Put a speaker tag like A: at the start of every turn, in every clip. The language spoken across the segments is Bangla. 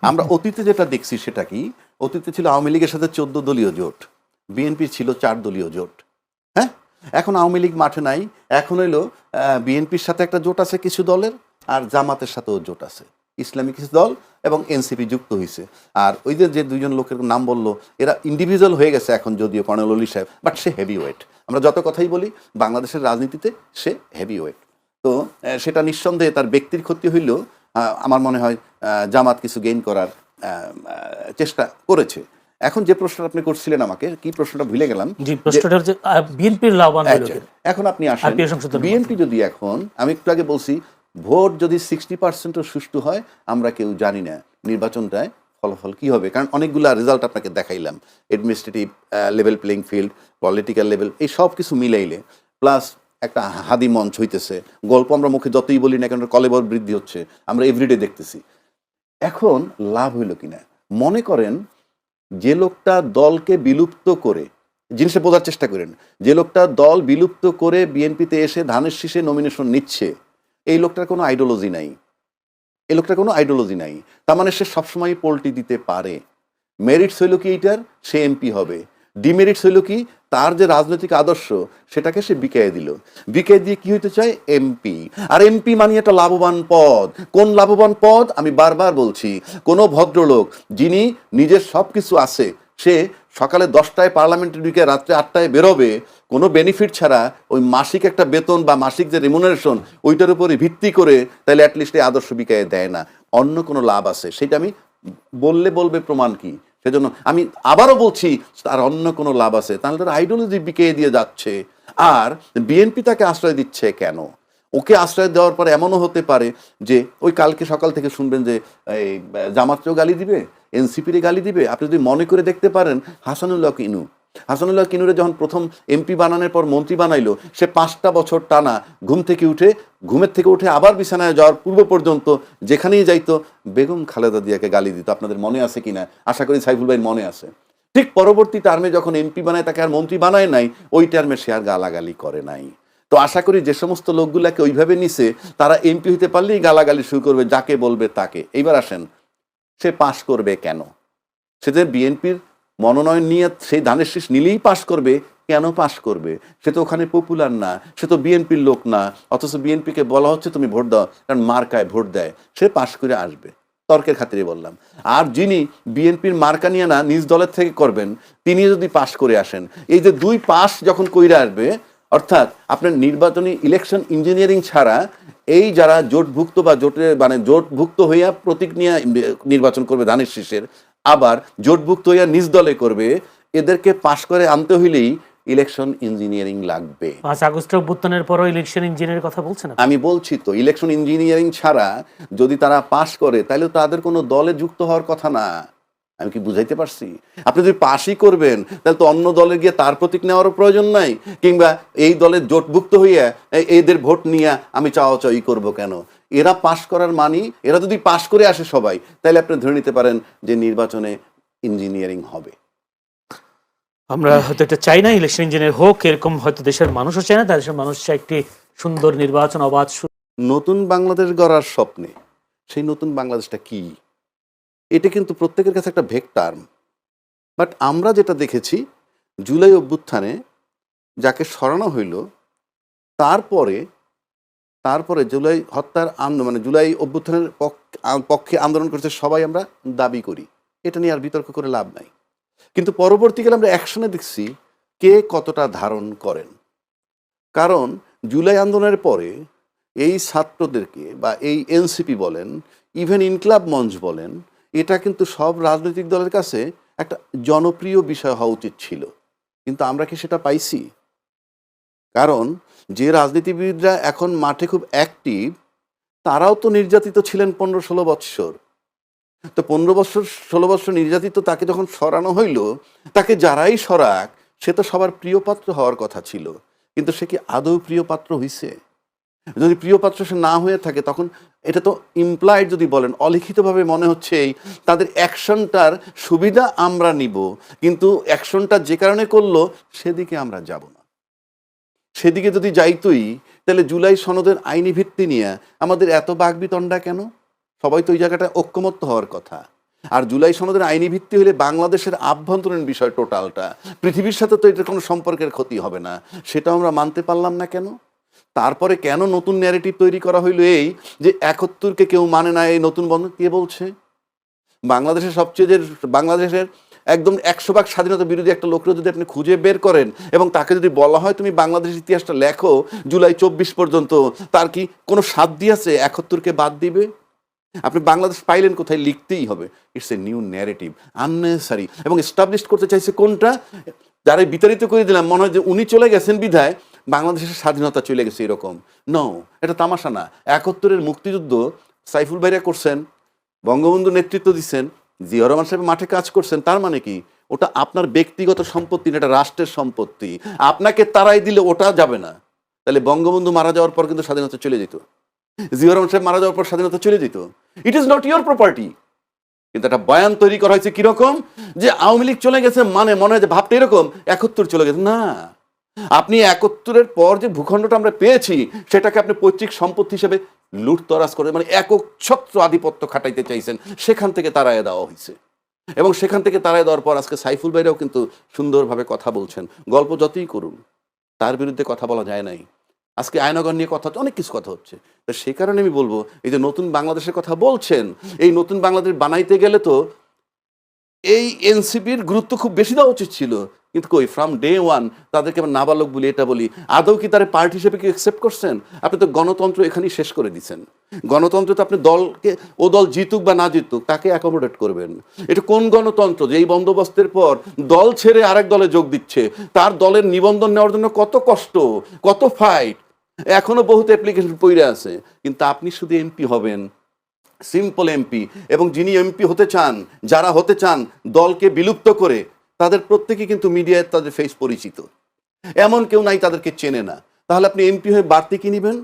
A: আমরা অতীতে যেটা দেখছি সেটা কি, অতীতে ছিল আওয়ামী লীগের সাথে 14 দলীয় জোট, বিএনপি ছিল 4 দলীয় জোট। হ্যাঁ, এখন আওয়ামী লীগ মাঠে নাই, এখন হইলো বিএনপির সাথে একটা জোট আছে কিছু দলের, আর জামাতের সাথেও জোট আছে, ইসলামিক কিছু দল এবং এনসিপি যুক্ত হয়েছে। আর ওই যে যে দুইজন লোকের নাম বললো, এরা ইন্ডিভিজুয়াল হয়ে গেছে এখন, যদিও কর্নেল অলি সাহেব, বাট সে হেভি ওয়েট। আমরা যত কথাই বলি বাংলাদেশের রাজনীতিতে সে হেভি ওয়েট। তো সেটা নিঃসন্দেহে তার ব্যক্তির ক্ষতি হইলেও আমার মনে হয় জামাত কিছু গেইন করার চেষ্টা করেছে। এখন যে প্রশ্নটা আপনি করছিলেন আমাকে, কি প্রশ্নটা ভুলে গেলাম।
B: জি, প্রশ্নটা হচ্ছে বিএনপির লাভবান হলো কি?
A: এখন আপনি আসেন, বিএনপি যদি এখন, আমি একটু আগে বলছি, ভোট যদি 60%ও সুষ্ঠু হয়, আমরা কেউ জানি না নির্বাচনটায় ফলাফল কি হবে, কারণ অনেকগুলো রেজাল্ট আপনাকে দেখাইলাম, administrative level playing field, political level, এই সব কিছু মিলাইলে, প্লাস একটা হাদি মঞ্চ হইতেছে, গল্প আমরা মুখে যতই বলি না কেন কলেবর বৃদ্ধি হচ্ছে, আমরা এভরিডে দেখতেছি। এখন লাভ হইল কিনা, মনে করেন যে লোকটা দলকে বিলুপ্ত করে, জিনিসটা বোঝার চেষ্টা করেন, যে লোকটা দল বিলুপ্ত করে বিএনপিতে এসে ধানের শীষে নমিনেশন নিচ্ছে, এই লোকটার কোনো আইডিওলজি নাই, এই লোকটার কোনো আইডিওলজি নাই, তার মানে সে সবসময় পোল্টি দিতে পারে। মেরিটস হইল কি এইটার, সে এমপি হবে। ডিমেরিটস হইল কি, তার যে রাজনৈতিক আদর্শ সেটাকে সে বিকায় দিল, বিকায় দিয়ে কি হইতে চায়, এমপি। আর এমপি মানে একটা লাভবান পদ। কোন লাভবান পদ, আমি বারবার বলছি, কোনো ভদ্রলোক যিনি নিজের সব কিছু আছে, সে সকালে 10টায় পার্লামেন্টে ঢুকে রাত্রে 8টায় বেরোবে, কোনো বেনিফিট ছাড়া, ওই মাসিক একটা বেতন বা মাসিক যে রেমুনারেশন ওইটার উপরে ভিত্তি করে, তাহলে অ্যাটলিস্ট এই আদর্শ বিকায় দেয় না, অন্য কোনো লাভ আছে, সেটা আমি বললে বলবে প্রমাণ কি, সেজন্য আমি আবারও বলছি তার অন্য কোনো লাভ আছে, তাহলে তার আইডিওলজি বিকিয়ে দিয়ে যাচ্ছে। আর বিএনপি তাকে আশ্রয় দিচ্ছে কেন? ওকে আশ্রয় দেওয়ার পরে এমনও হতে পারে যে ওই কালকে সকাল থেকে শুনবেন যে এই জামাতকেও গালি দিবে, এনসিপির গালি দিবে। আপনি যদি মনে করে দেখতে পারেন, হাসানুল্লাহ কিনুরে যখন প্রথম এমপি বানানোর পর মন্ত্রী বানাইলো, সে 5টা বছর টানা ঘুমের থেকে উঠে আবার বিছানায় যাওয়ার পূর্ব পর্যন্ত যেখানেই যাইতো বেগম খালেদা জিয়াকে গালি দিত। আপনাদের মনে আছে কিনা, আশা করি সাইফুল ভাইয়ের মনে আছে। ঠিক পরবর্তী টার্মে যখন এমপি বানায়, তাকে আর মন্ত্রী বানায় নাই, ওই টার্মে সে আর গালাগালি করে নাই। তো আশা করি যে সমস্ত লোকগুলাকে ওইভাবে নিছে, তারা এমপি হইতে পারলেই গালাগালি শুরু করবে, যাকে বলবে তাকে। এইবার আসেন, সে পাশ করবে কেন? সে যে বিএনপির মনোনয়ন নিয়ে সেই ধানের শীষ নিলেই পাশ করবে, কেন পাশ করবে? সে তো ওখানে পপুলার না, সে তো বিএনপির লোক না, অথচ বিএনপিকে বলা হচ্ছে তুমি ভোট দাও, কারণ মার্কায় ভোট দেয়, সে পাশ করে আসবে। তর্কের খাতিরে বললাম। আর যিনি বিএনপির মার্কা নিয়ে না নিজ দলের থেকে করবেন, তিনি যদি পাশ করে আসেন, এই যে 2 পাশ যখন কইরা আসবে, অর্থাৎ আপনার নির্বাচনী ইলেকশন ইঞ্জিনিয়ারিং ছাড়া এই যারা জোটভুক্ত বা জোটভুক্ত হইয়া প্রতীক নিয়ে নির্বাচন করবে ধানের শীষের, আবার জোটভুক্ত হইয়া নিজ দলে করবে, এদেরকে পাশ করে আনতে হইলেই ইলেকশন ইঞ্জিনিয়ারিং লাগবে।
B: 5 আগস্ট অভ্যুত্থানের পরও ইলেকশন ইঞ্জিনিয়ারিং কথা বলছেন
A: আমি বলছি তো, ইলেকশন ইঞ্জিনিয়ারিং ছাড়া যদি তারা পাশ করে, তাহলে তাদের কোনো দলে যুক্ত হওয়ার কথা না। আমি কি বুঝাইতে পারছি? আপনি যদি পাশই করবেন, তাহলে তো অন্য দলে গিয়ে তার প্রতীক নেওয়ারও প্রয়োজন নাই, কিংবা এই দলের জোটভুক্ত হইয়া এদের ভোট নিয়ে আমি চাওয়াচাওয়ি করব কেন? এরা পাশ করার মানি, এরা যদি পাশ করে আসে সবাই, তাহলে আপনি ধরে নিতে পারেন যে নির্বাচনে ইঞ্জিনিয়ারিং হবে।
B: আমরা হয়তো এটা চাই না ইলেকশন ইঞ্জিনিয়ার হোক, এরকম হয়তো দেশের মানুষও চায় না। দেশের মানুষ চায় একটি সুন্দর নির্বাচন, অবাধ।
A: নতুন বাংলাদেশ গড়ার স্বপ্নে সেই নতুন বাংলাদেশটা কি, এটা কিন্তু প্রত্যেকের কাছে একটা ভেগ টার্ম। বাট আমরা যেটা দেখেছি, জুলাই অভ্যুত্থানে যাকে সরানো হইল, তারপরে জুলাই হত্যার জুলাই অভ্যুত্থানের পক্ষে আন্দোলন করতে সবাই আমরা দাবি করি, এটা নিয়ে আর বিতর্ক করে লাভ নাই। কিন্তু পরবর্তীকালে আমরা অ্যাকশনে দেখছি কে কতটা ধারণ করেন। কারণ জুলাই আন্দোলনের পরে এই ছাত্রদেরকে বা এই এনসিপি বলেন, ইভেন ইনকলাব মঞ্চ বলেন, এটা কিন্তু সব রাজনৈতিক দলের কাছে একটা জনপ্রিয় বিষয় হওয়া উচিত ছিল। কিন্তু আমরা কি সেটা পাইছি? কারণ যে রাজনীতিবিদরা এখন মাঠে খুব অ্যাক্টিভ, তারাও তো নির্যাতিত ছিলেন 15-16 বৎসর। তো 15-16 বৎসর নির্যাতিত তাকে যখন সরানো হইল, তাকে যারাই সরাক, সে তো সবার প্রিয় পাত্র হওয়ার কথা ছিল। কিন্তু সে কি আদৌ প্রিয় পাত্র হইছে? যদি প্রিয় পাত্র সে না হয়ে থাকে, তখন এটা তো ইমপ্লয়েড, যদি বলেন অলিখিতভাবে মনে হচ্ছে তাদের অ্যাকশনটার সুবিধা আমরা নিব, কিন্তু অ্যাকশনটা যে কারণে করলো সেদিকে আমরা যাব না। সেদিকে যদি যাইতই, তাহলে জুলাই সনদের আইনি ভিত্তি নিয়ে আমাদের এত বাকবিতণ্ডা কেন? সবাই তো ওই জায়গাটা ঐক্যমত্য হওয়ার কথা। আর জুলাই সনদের আইনি ভিত্তি হলে বাংলাদেশের আভ্যন্তরীণ বিষয় টোটালটা, পৃথিবীর সাথে তো এটার কোনো সম্পর্কের ক্ষতি হবে না, সেটা আমরা মানতে পারলাম না কেন? তারপরে কেন নতুন ন্যারেটিভ তৈরি করা হইলো এই যে 71-কে কেউ মানে না, এই নতুন বন্ধ কে বলছে? বাংলাদেশের সবচেয়ে যে বাংলাদেশের একদম 100% স্বাধীনতা বিরোধী একটা লোককে যদি আপনি খুঁজে বের করেন এবং তাকে যদি বলা হয় তুমি বাংলাদেশের ইতিহাসটা লেখো জুলাই 24 পর্যন্ত, তার কি কোনো সাধ্য আছে 71-কে বাদ দিবে? আপনি বাংলাদেশ পাইলেন কোথায়? লিখতেই হবে। It's a new narrative, unnecessary, এবং এস্টাবলিশ করতে চাইছে কোনটা? যারা বিতাড়িত করে দিলাম মনে হয় যে উনি চলে গেছেন বিধায় বাংলাদেশের স্বাধীনতা চলে গেছে, এরকম নো, এটা তামাশা না। 71-এর মুক্তিযুদ্ধ সাইফুল ভাইরা করছেন, বঙ্গবন্ধু নেতৃত্ব দিচ্ছেন, জিয়া রহমান সাহেব মাঠে কাজ করছেন, তার মানে কি ওটা আপনার ব্যক্তিগত সম্পত্তি না, এটা রাষ্ট্রের সম্পত্তি। আপনাকে তারাই দিলে ওটা যাবে না। তাহলে বঙ্গবন্ধু মারা যাওয়ার পর কিন্তু স্বাধীনতা চলে যেত, জিয়া রহমান সাহেব মারা যাওয়ার পর স্বাধীনতা চলে যেত। It is not your property. কিন্তু একটা বয়ান তৈরি করা হয়েছে কিরকম যে আওয়ামী লীগ চলে গেছে মানে মনে হয় যে ভাবটা এরকম 71 চলে গেছে না। আপনি 71-এর পর যে ভূখণ্ডটা আমরা পেয়েছি সেটাকে আপনি পৈতৃক সম্পত্তি হিসেবে লুটতরাজ করে, মানে একক ছত্র আধিপত্য খাটাইতে চাইছেন, সেখান থেকে তাড়াইয়ে দেওয়া হয়েছে। এবং সেখান থেকে তাড়াইয়ে দেওয়ার পর আজকে সাইফুল ভাইরাও কিন্তু সুন্দরভাবে কথা বলছেন। গল্প যতই করুন তার বিরুদ্ধে কথা বলা যায় নাই। আজকে আয়নাগর নিয়ে কথা হচ্ছে, অনেক কিছু কথা হচ্ছে। তো সেই কারণে আমি বলবো এই যে নতুন বাংলাদেশের কথা বলছেন, এই নতুন বাংলাদেশ বানাইতে গেলে তো এই এনসিপির গুরুত্ব খুব বেশি দেওয়া উচিত ছিল। কিন্তু কই, ফ্রম ডে ওয়ান তাদেরকে আমরা নাবালক বলি, এটা বলি, আদৌ কি তারা পার্টি হিসেবে কি অ্যাকসেপ্ট করছেন? আপনি তো গণতন্ত্র এখানেই শেষ করে দিচ্ছেন। গণতন্ত্র তো আপনি দলকে, ও দল জিতুক বা না জিতুক তাকে অ্যাকোমোডেট করবেন। এটা কোন গণতন্ত্র যে এই বন্দোবস্তের পর দল ছেড়ে আরেক দলে যোগ দিচ্ছে? তার দলের নিবন্ধন নেওয়ার জন্য কত কষ্ট, কত ফাইট, এখনো বহুত অ্যাপ্লিকেশন পড়ে আছে। কিন্তু আপনি শুধু এমপি হবেন, সিম্পল এমপি, এবং যিনি এমপি হতে চান, যারা হতে চান দলকে বিলুপ্ত করে, তাদের প্রত্যেকেই কিন্তু মিডিয়ায় তাদের ফেস পরিচিত, এমন কেউ নাই তাদেরকে চেনে না। তাহলে আপনি এমপি হয়ে বাড়তি কি নিবেন?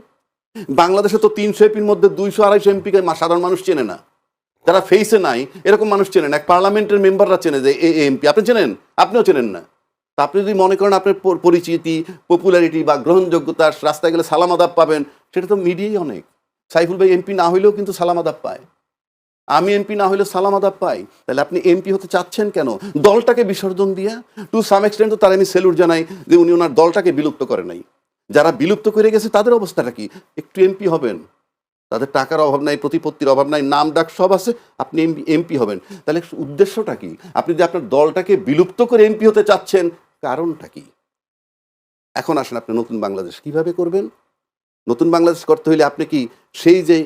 A: বাংলাদেশে তো 300 এমপির মধ্যে 200-250 এমপিকে সাধারণ মানুষ চেনে না, যারা ফেসে নাই এরকম মানুষ চেনে না। পার্লামেন্টের মেম্বাররা চেনে যে এ এমপি, আপনি চেনেন? আপনিও চেনেন না। তা আপনি যদি মনে করেন আপনার পরিচিতি, পপুলারিটি বা গ্রহণযোগ্যতা, রাস্তায় গেলে সালাম আদাব পাবেন, সেটা তো মিডিয়াই অনেক। সাইফুল ভাই এমপি না হইলেও কিন্তু সালাম আদাব পায়, আমি এমপি না হইলেও সালাম আদাব পাই। তাহলে আপনি এমপি হতে চাচ্ছেন কেন? দলটাকে বিসর্জন দিয়া? টু সাম এক্সটেন্ট তো তার আমি সেলুট জানাই যে উনি ওনার দলটাকে বিলুপ্ত করে নাই। যারা বিলুপ্ত করে গেছে তাদের অবস্থাটা কি? একটু এমপি হবেন, তাদের টাকার অভাব নাই, প্রতিপত্তির অভাব নাই, নাম ডাক সব আছে, আপনি এমপি হবেন। তাহলে উদ্দেশ্যটা কি? আপনি যে আপনার দলটাকে বিলুপ্ত করে এমপি হতে চাচ্ছেন, কারণটা কি? এখন আসেন আপনি নতুন বাংলাদেশ কিভাবে করবেন? নতুন বাংলাদেশ করতে হইলে আপনি কি সেই যে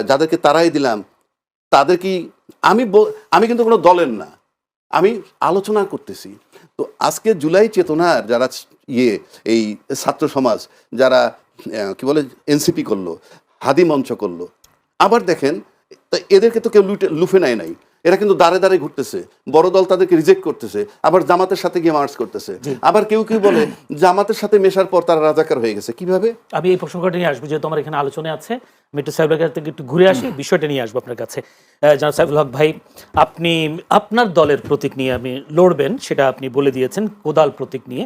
A: যাদেরকে তারাই দিলাম তাদের কি, আমি কিন্তু কোনো দলের না, আমি আলোচনা করতেছি। তো আজকে জুলাই চেতনার যারা এই ছাত্র সমাজ যারা কি বলে এনসিপি করলো, হাদি মঞ্চ করলো, আবার দেখেন তা এদেরকে তো কেউ লুফে নেয় নাই, এরা কিন্তু দাঁড়ে দাঁড়ে ঘুরতেছে, বড় দল তাদেরকে রিজেক্ট করতেছে, আবার জামাতের সাথে গিয়ে মার্চ করতেছে। আবার কেউ কেউ বলে জামাতের সাথে মেশার পর তারা রাজাকার হয়ে গেছে। কিভাবে?
B: আমি এই প্রসঙ্গটা নিয়ে আসবো, যেহেতু আমার এখানে আলোচনা আছে, আমি একটু সাইফুল কাছ থেকে একটু ঘুরে আসি, বিষয়টা নিয়ে আসবো আপনার কাছে। জনাব সাইফুল হক ভাই, আপনি আপনার দলের প্রতীক নিয়ে আপনি লড়বেন, সেটা আপনি বলে দিয়েছেন, কোদাল প্রতীক নিয়ে।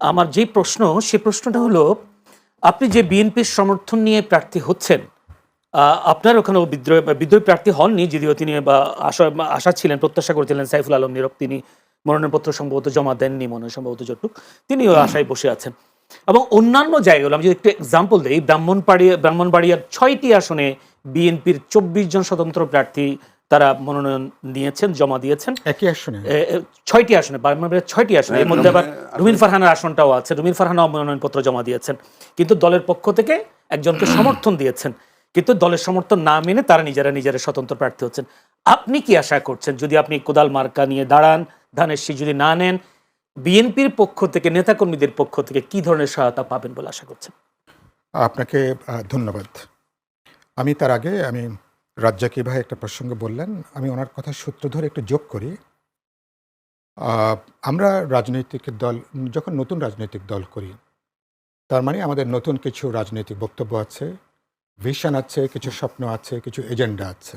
B: আমার যে প্রশ্ন, সে প্রশ্নটা হলো, আপনি যে বিএনপির সমর্থন নিয়ে প্রার্থী হচ্ছেন, আপনার ওখানেও বিদ্রোহী প্রার্থী হননি, যদিও তিনি আশা ছিলেন, প্রত্যাশা করেছিলেন সাইফুল আলম নীরব, তিনি মনোনয়নপত্র সম্ভবত জমা দেননি, মনে হয় সম্ভবত যতটুক, তিনিও আশায় বসে আছেন। এবং অন্যান্য জায়গাগুলো আমি যদি একটু এক্সাম্পল দিই, ব্রাহ্মণবাড়িয়ার 6টি আসনে বিএনপির 24 জন স্বতন্ত্র প্রার্থী তারা মনোনয়ন নিয়েছেন, জমা দিয়েছেন।
C: একই আসনে
B: 6টি আসনে, ব্রাহ্মণবাড়িয়ার 6টি আসনে, এর মধ্যে আবার রুমিন ফারহানার আসনটাও আছে, রুমিন ফারহানাও মনোনয়নপত্র জমা দিয়েছেন, কিন্তু দলের পক্ষ থেকে একজনকে সমর্থন দিয়েছেন, কিন্তু দলের সমর্থন না মেনে তারা নিজেরা স্বতন্ত্র প্রার্থী হচ্ছেন। আপনি কি আশা করছেন, যদি আপনি কোদাল মার্কা নিয়ে দাঁড়ান, ধানের শীষ যদি না নেন, বিএনপির পক্ষ থেকে, নেতাকর্মীদের পক্ষ থেকে কি ধরনের সহায়তা পাবেন বলে আশা করছেন?
C: আপনাকে ধন্যবাদ। আমি তার আগে রাজ্জাকি ভাই একটা প্রসঙ্গ বললেন, আমি ওনার কথা সূত্র ধরে একটু যোগ করি। আমরা রাজনৈতিক দল যখন নতুন রাজনৈতিক দল করি, তার মানে আমাদের নতুন কিছু রাজনৈতিক বক্তব্য আছে, ভিশন আছে, কিছু স্বপ্ন আছে, কিছু এজেন্ডা আছে,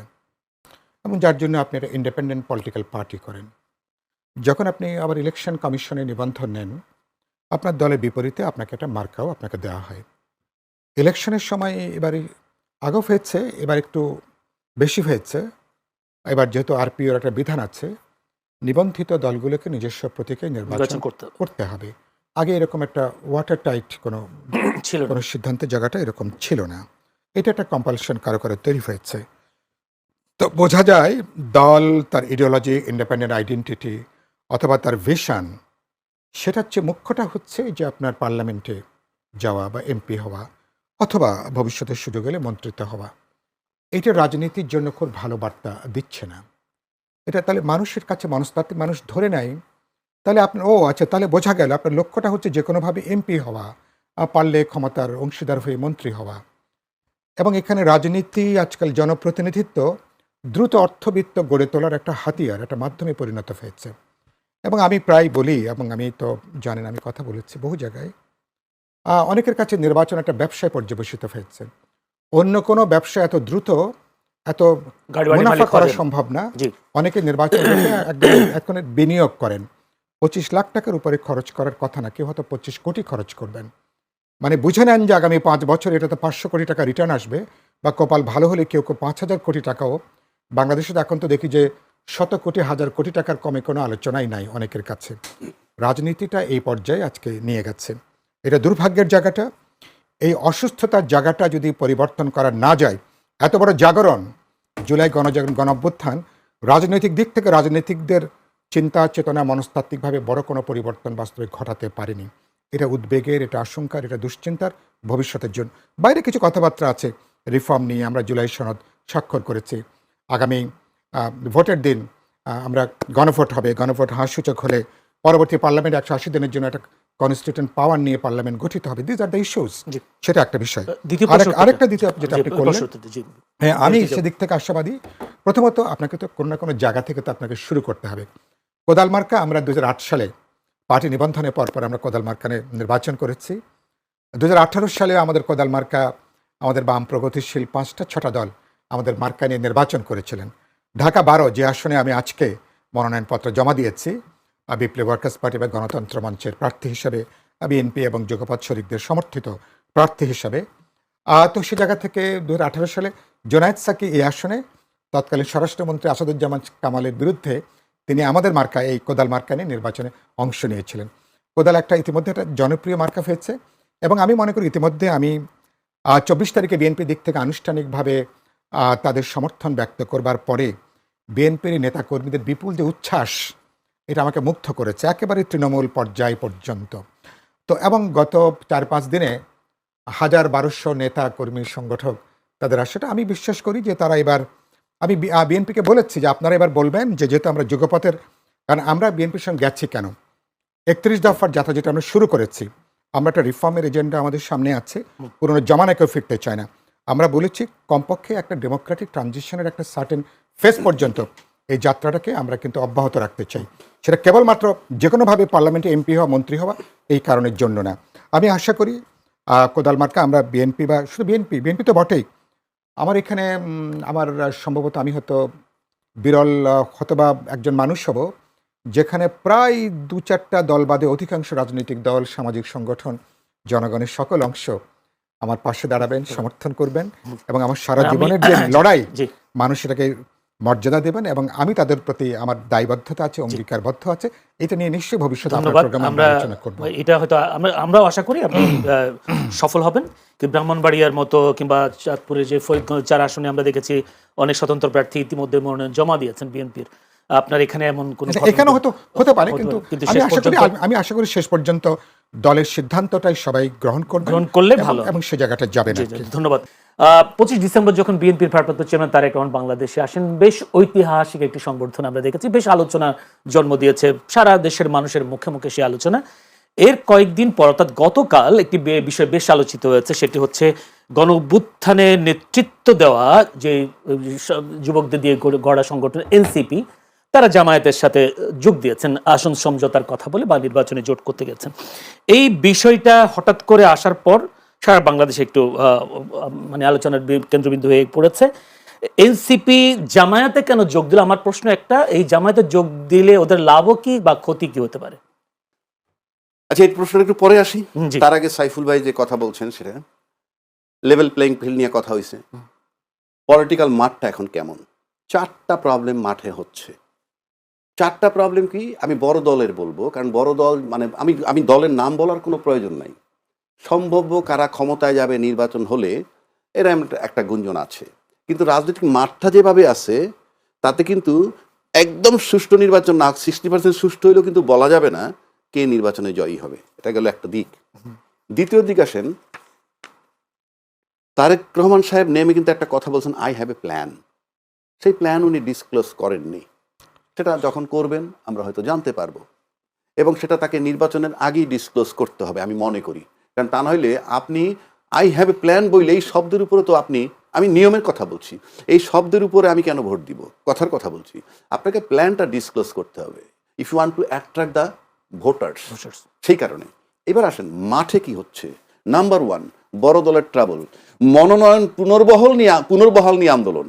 C: এবং যার জন্য আপনি একটা ইন্ডিপেন্ডেন্ট পলিটিক্যাল পার্টি করেন। যখন আপনি আবার ইলেকশন কমিশনে নিবন্ধন নেন, আপনার দলের বিপরীতে আপনাকে একটা মার্কাও আপনাকে দেওয়া হয়। ইলেকশনের সময় এবারে আগেও হয়েছে, এবার একটু বেশি হয়েছে, এবার যেহেতু আরপিওর একটা বিধান আছে, নিবন্ধিত দলগুলোকে নিজস্ব প্রতীকে নির্বাচন
B: নির্বাচন করতে হবে।
C: করতে হবে। আগে এরকম একটা ওয়াটার টাইট কোনো
B: ছিল না।
C: কোনো সিদ্ধান্তের জায়গাটা এরকম ছিল না। এটা একটা কম্পালশন কারো কারো তৈরি হয়েছে। তো বোঝা যায় দল তার ইডিওলজি, ইন্ডিপেন্ডেন্ট আইডেন্টিটি অথবা তার ভিশন, সেটার চেয়ে মুখ্যটা হচ্ছে যে আপনার পার্লামেন্টে যাওয়া বা এমপি হওয়া অথবা ভবিষ্যতের সুযোগ হলে মন্ত্রিত্ব হওয়া। এটা রাজনীতির জন্য খুব ভালো বার্তা দিচ্ছে না। এটা তাহলে মানুষের কাছে মনস্তাত্ত্বিক মানুষ ধরে নেয়, তাহলে আপনার আচ্ছা, তাহলে বোঝা গেল আপনার লক্ষ্যটা হচ্ছে যে কোনোভাবে এমপি হওয়া, পারলে ক্ষমতার অংশীদার হয়ে মন্ত্রী হওয়া। এবং এখানে রাজনীতি আজকাল জনপ্রতিনিধিত্ব দ্রুত অর্থবিত্ত গড়ে তোলার একটা হাতিয়ার, একটা মাধ্যমে পরিণত হয়েছে। এবং আমি প্রায় বলি, এবং আমি তো জানেন আমি কথা বলেছি বহু জায়গায়, অনেকের কাছে নির্বাচন একটা ব্যবসায় পর্যবেসিত হয়েছে। অন্য কোনো ব্যবসা এত দ্রুত এত
B: গাড়ি বাড়ি
C: মুনাফা
B: মালিক
C: করা
B: হবেন।
C: সম্ভব না।
B: জি।
C: অনেকে নির্বাচন দেখে একদম এখন বিনিয়োগ করেন। 25 লাখ টাকার উপরে খরচ করার কথা না, কেউ হয়তো 25 কোটি খরচ করবেন। মানে বুঝে নেন যে আগামী 5 বছর এটাতে 500 কোটি টাকা রিটার্ন আসবে, বা কপাল ভালো হলে কেউ কেউ 5,000 কোটি টাকাও। বাংলাদেশে তো এখন তো দেখি যে শত কোটি, হাজার কোটি টাকার কমে কোনো আলোচনাই নাই অনেকের কাছে। রাজনীতিটা এই পর্যায়ে আজকে নিয়ে গেছে। এটা দুর্ভাগ্যের জায়গাটা। এই অসুস্থতার জায়গাটা যদি পরিবর্তন করা না যায়, এত বড় জাগরণ, জুলাই গণজাগরণ, গণঅভ্যুত্থান, রাজনৈতিক দিক থেকে রাজনীতিকদের চিন্তা চেতনা মনস্তাত্ত্বিকভাবে বড় কোনো পরিবর্তন বাস্তবে ঘটাতে পারেনি। এটা উদ্বেগের, এটা আশঙ্কার, এটা দুশ্চিন্তার ভবিষ্যতের জন্য। বাইরে কিছু কথাবার্তা আছে রিফর্ম নিয়ে, আমরা জুলাই সনদ স্বাক্ষর করেছি। আগামী ভোটের দিন আমরা গণভোট হবে, গণভোট হাসসূচক হলে পরবর্তী পার্লামেন্ট 180 দিনের জন্য একটা কনস্টিটিউশন পাওয়ার নিয়ে পার্লামেন্ট গঠিত হবে। This are the issues.
B: জি।
C: সেটা একটা বিষয়।
B: দ্বিতীয় প্রশ্ন-
C: আরেকটা দ্বিতীয় যেটা
B: জি,
C: আপনি করলেন,
B: প্রশ্নটি, জি।
C: হ্যাঁ, আমি
B: জি, জি।
C: সেদিক থেকে আশাবাদী। প্রথমত আপনাকে তো কোনো না কোনো জায়গা থেকে তো আপনাকে শুরু করতে হবে। কোদাল মার্কা আমরা 2008 সালে পার্টি নিবন্ধনের পর আমরা কোদাল মার্কা নির্বাচন করেছি। 2018 সালে আমাদের কোদাল মার্কা, আমাদের বাম প্রগতিশীল 5-6টা দল আমাদের মার্কা নিয়ে নির্বাচন করেছিলেন। ঢাকা 12 যে আসনে আমি আজকে মনোনয়নপত্র জমা দিয়েছি, বিপ্লবী ওয়ার্কার্স পার্টি বা গণতন্ত্র মঞ্চের প্রার্থী হিসেবে, বিএনপি এবং যুগপৎ শরীফদের সমর্থিত প্রার্থী হিসাবে। তো সে জায়গা থেকে 2018 সালে জোনায়েদ সাকি এই আসনে তৎকালীন স্বরাষ্ট্রমন্ত্রী আসাদুজ্জামান কামালের বিরুদ্ধে তিনি আমাদের মার্কা, এই কোদাল মার্কা নিয়ে নির্বাচনে অংশ নিয়েছিলেন। কোদাল একটা ইতিমধ্যে একটা জনপ্রিয় মার্কা হয়েছে, এবং আমি মনে করি ইতিমধ্যে আমি 24 তারিখে বিএনপি দিক থেকে আনুষ্ঠানিকভাবে তাদের সমর্থন ব্যক্ত করবার পরে বিএনপির নেতাকর্মীদের বিপুল যে উচ্ছ্বাস, এটা আমাকে মুগ্ধ করেছে একেবারে তৃণমূল পর্যায় পর্যন্ত। তো এবং গত 4-5 দিনে 1000-1200 নেতা কর্মী সংগঠক তাদের আসাটা, আমি বিশ্বাস করি যে তারা এবার, আমি বিএনপিকে বলেছি যে আপনারা এবার বলবেন যে যেহেতু আমরা যুগপথের, কারণ আমরা বিএনপির সঙ্গে গেছি কেন, 31 দফার যাত্রা যেটা আমরা শুরু করেছি, আমরা একটা রিফর্মের এজেন্ডা আমাদের সামনে আছে, পুরনো জমানায় কেউ ফিরতে চায় না। আমরা বলেছি কমপক্ষে একটা ডেমোক্রেটিক ট্রানজিশনের একটা সার্টেন ফেজ পর্যন্ত এই যাত্রাটাকে আমরা কিন্তু অব্যাহত রাখতে চাই। সেটা কেবলমাত্র যে কোনোভাবে পার্লামেন্টে এমপি হওয়া, মন্ত্রী হওয়া এই কারণের জন্য না। আমি আশা করি কোদাল মার্কা আমরা বিএনপি, বা শুধু বিএনপি তো বটেই, আমার এখানে আমার সম্ভবত আমি হয়তো বিরল হতবা একজন মানুষ হব যেখানে প্রায় 2-4টা দল বাদে অধিকাংশ রাজনৈতিক দল, সামাজিক সংগঠন, জনগণের সকল অংশ আমার পাশে দাঁড়াবেন, সমর্থন করবেন, এবং আমার সারা জীবনের যে লড়াই,
B: জি।
C: মানুষ এটাকে মর্যাদা দেবেন, এবং আমি তাদের প্রতি আমার দায়বদ্ধতা আছে, অঙ্গীকারবদ্ধ আছে। এটা নিয়ে নিশ্চয়ই ভবিষ্যতে আপনার
B: ধন্যবাদ।
C: প্রোগ্রামে
B: আমরা
C: আলোচনা করব।
B: এটা হয়তো আমরাও আশা করি আপনি সফল হবেন। কি ব্রাহ্মণবাড়িয়ার মতো কিংবা চাঁদপুরে যে ফরিদগঞ্জ 4 আসনে আমরা দেখেছি অনেক স্বতন্ত্র প্রার্থী ইতিমধ্যে মনোনয়ন জমা দিয়েছেন বিএনপির। আপনার এখানে এমন কোন
C: এখানে হয়তো হতে পারে, কিন্তু
B: শেষ
C: আমি আশা করি শেষ পর্যন্ত দলের সিদ্ধান্তটাই সবাই গ্রহণ
B: করলে
C: এবং-
B: ভালো,
C: এবং সে জায়গাটা যাবে না।
B: জি, জি, ধন্যবাদ। 25 ডিসেম্বর যখন বিএনপির ভারপ্রাপ্ত চেয়ারম্যান তারেক রহমান বাংলাদেশে আসেন, বেশ ঐতিহাসিক একটি সংবর্ধনা আমরা দেখেছি, বেশ আলোচনা জন্ম দিয়েছে, সারা দেশের মানুষের মুখে মুখে সেই আলোচনা। এর কয়েকদিন পর অর্থাৎ গতকাল একটি বিষয় বেশ আলোচিত হয়েছে, সেটি হচ্ছে গণঅভ্যুত্থানে নেতৃত্ব দেওয়া যে যুবকদের দিয়ে গড়া সংগঠন এনসিপি, তারা জামায়াতের সাথে যোগ দিয়েছেন আসন সমঝোতার কথা বলে বা নির্বাচনে জোট করতে গেছেন। এই বিষয়টা হঠাৎ করে আসার পর সারা বাংলাদেশে একটু মানে আলোচনার কেন্দ্রবিন্দু হয়ে পড়েছে। এনসিপি জামায়াতে কেন যোগ দিল? আমার প্রশ্ন একটা, এই জামায়াতে যোগ দিলে ওদের লাভও কি বা ক্ষতি কি হতে পারে?
A: আচ্ছা, এই প্রশ্নটা একটু পরে আসি।
B: জি।
A: তার আগে সাইফুল ভাই যে কথা বলছেন সেটা লেভেল প্লেইং ফিল্ড নিয়ে কথা হয়েছে। পলিটিক্যাল মাঠটা এখন কেমন? 4টা প্রবলেম মাঠে হচ্ছে। 4টা প্রবলেম কি আমি বড় দলের বলবো, কারণ বড় দল মানে আমি দলের নাম বলার কোনো প্রয়োজন নাই। সম্ভাব্য কারা ক্ষমতায় যাবে নির্বাচন হলে এরা একটা গুঞ্জন আছে, কিন্তু রাজনৈতিক মাঠটা যেভাবে আছে তাতে কিন্তু একদম সুষ্ঠু নির্বাচন না, 60% সুষ্ঠু হইলেও কিন্তু বলা যাবে না কে নির্বাচনে জয়ী হবে। এটা গেল একটা দিক। দ্বিতীয় দিক আসেন, তারেক রহমান সাহেব নেমে কিন্তু একটা কথা বলছেন, আই হ্যাভ এ প্ল্যান। সেই প্ল্যান উনি ডিসক্লোজ করেননি। সেটা যখন করবেন আমরা হয়তো জানতে পারবো, এবং সেটা তাকে নির্বাচনের আগেই ডিসক্লোজ করতে হবে আমি মনে করি। কারণ তা নইলে আপনি আই হ্যাভ এ প্ল্যান বললে এই শব্দের উপরে তো আমি নিয়মের কথা বলছি, এই শব্দের উপরে আমি কেন ভোট দিব, কথার কথা বলছি। আপনাকে প্ল্যানটা ডিসক্লোজ করতে হবে if you want to attract the voters. সেই কারণে এবার আসেন মাঠে কি হচ্ছে। নাম্বার 1, বড় দলের ট্রাবল, মনোনয়ন পুনর্বহাল নিয়ে আন্দোলন।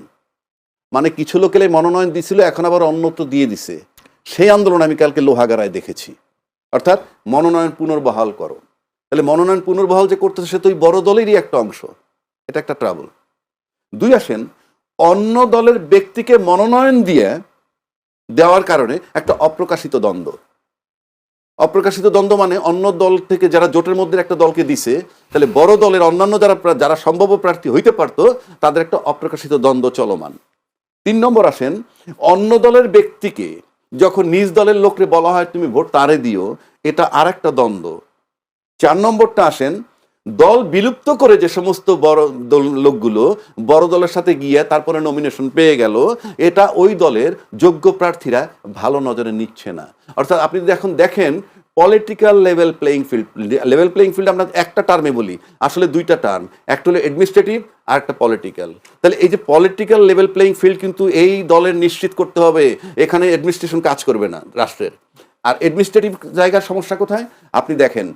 A: মানে কিছু লোকের মনোনয়ন দিছিল, এখন আবার অন্যত্র দিয়ে দিছে। সেই আন্দোলন আমি কালকে লোহাগাড়ায় দেখেছি। অর্থাৎ মনোনয়ন পুনর্বহাল করো। তাহলে মনোনয়ন পুনর্বহাল যে করতেছে সে তো ওই বড় দলেরই একটা অংশ। এটা একটা ট্রাবল। 2 আসেন, অন্য দলের ব্যক্তিকে মনোনয়ন দেওয়ার কারণে একটা অপ্রকাশিত দ্বন্দ্ব। অপ্রকাশিত দ্বন্দ্ব মানে অন্য দল থেকে যারা জোটের মধ্যে একটা দলকে দিছে, তাহলে বড় দলের অন্যান্য যারা সম্ভাব্য প্রার্থী হইতে পারতো তাদের একটা অপ্রকাশিত দ্বন্দ্ব চলমান। 3 নম্বর আসেন, অন্য দলের ব্যক্তিকে যখন নিজ দলের লোককে বলা হয় তুমি ভোট তারে দিও, এটা আর একটা দ্বন্দ্ব। 4 নম্বরটা আসেন, দল বিলুপ্ত করে যে সমস্ত বড় লোকগুলো বড় দলের সাথে গিয়ে তারপরে নমিনেশন পেয়ে গেল, এটা ওই দলের যোগ্য প্রার্থীরা ভালো নজরে নিচ্ছে না। অর্থাৎ আপনি যদি এখন দেখেন পলিটিক্যাল লেভেল প্লেইং ফিল্ড আমরা একটা টার্মে বলি, আসলে 2টা টার্ম, একটা হলো অ্যাডমিনিস্ট্রেটিভ আর একটা পলিটিক্যাল। তাহলে এই যে পলিটিক্যাল লেভেল প্লেইং ফিল্ড কিন্তু এই দলের নিশ্চিত করতে হবে এখানে অ্যাডমিনিস্ট্রেশন কাজ করবে না রাষ্ট্রের। আর অ্যাডমিনিস্ট্রেটিভ জায়গার সমস্যা কোথায় আপনি দেখেন,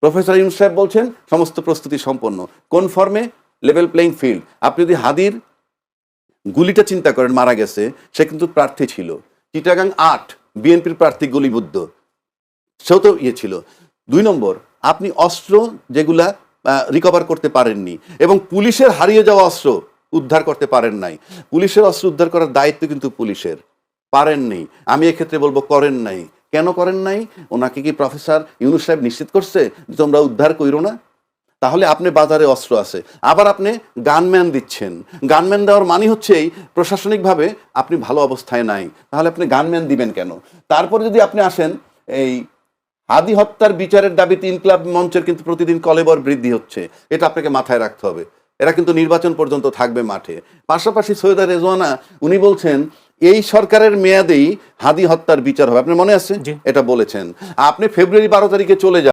A: প্রফেসর ইউনূস সাহেব বলছেন সমস্ত প্রস্তুতি সম্পন্ন, কোন ফর্মে? Level playing field. আপনি যদি হাদির গুলিটা চিন্তা করেন, মারা গেছে, সে কিন্তু প্রার্থী ছিল। চিটাগাং 8 বিএনপির প্রার্থী গুলিবুদ্ধ, সেও তো ছিল। 2 নম্বর, আপনি অস্ত্র যেগুলা রিকভার করতে পারেননি, এবং পুলিশের হারিয়ে যাওয়া অস্ত্র উদ্ধার করতে পারেন নাই। পুলিশের অস্ত্র উদ্ধার করার দায়িত্ব কিন্তু পুলিশের, পারেননি। আমি এক্ষেত্রে বলবো করেন নাই। কেন করেন নাই? ওনাকে কি প্রফেসর ইউনূস সাহেব নিশ্চিত করছে যে তোমরা উদ্ধার কইরো না? তাহলে আপনি বাজারে অস্ত্র আছে, আবার আপনি গানম্যান দিচ্ছেন। গানম্যান দেওয়ার মানে হচ্ছে এই প্রশাসনিকভাবে আপনি ভালো অবস্থায় নাই, তাহলে আপনি গানম্যান দিবেন কেন? তারপরে যদি আপনি আসেন, এই হাদি হত্যার বিচারের দাবিতে ইনকিলাব মঞ্চের কিন্তু প্রতিদিন কলেবর বৃদ্ধি হচ্ছে, এটা আপনাকে মাথায় রাখতে হবে। এরা কিন্তু নির্বাচন পর্যন্ত থাকবে মাঠে। পাশাপাশি সৈয়দা রেজওয়ানা উনি বলছেন এই সরকারের মেয়াদেই হাদি হত্যার বিচার হবে, আপনার মনে আছে? এটা বলেছেন। আপনি ফেব্রুয়ারি 12 তারিখে চলে যান।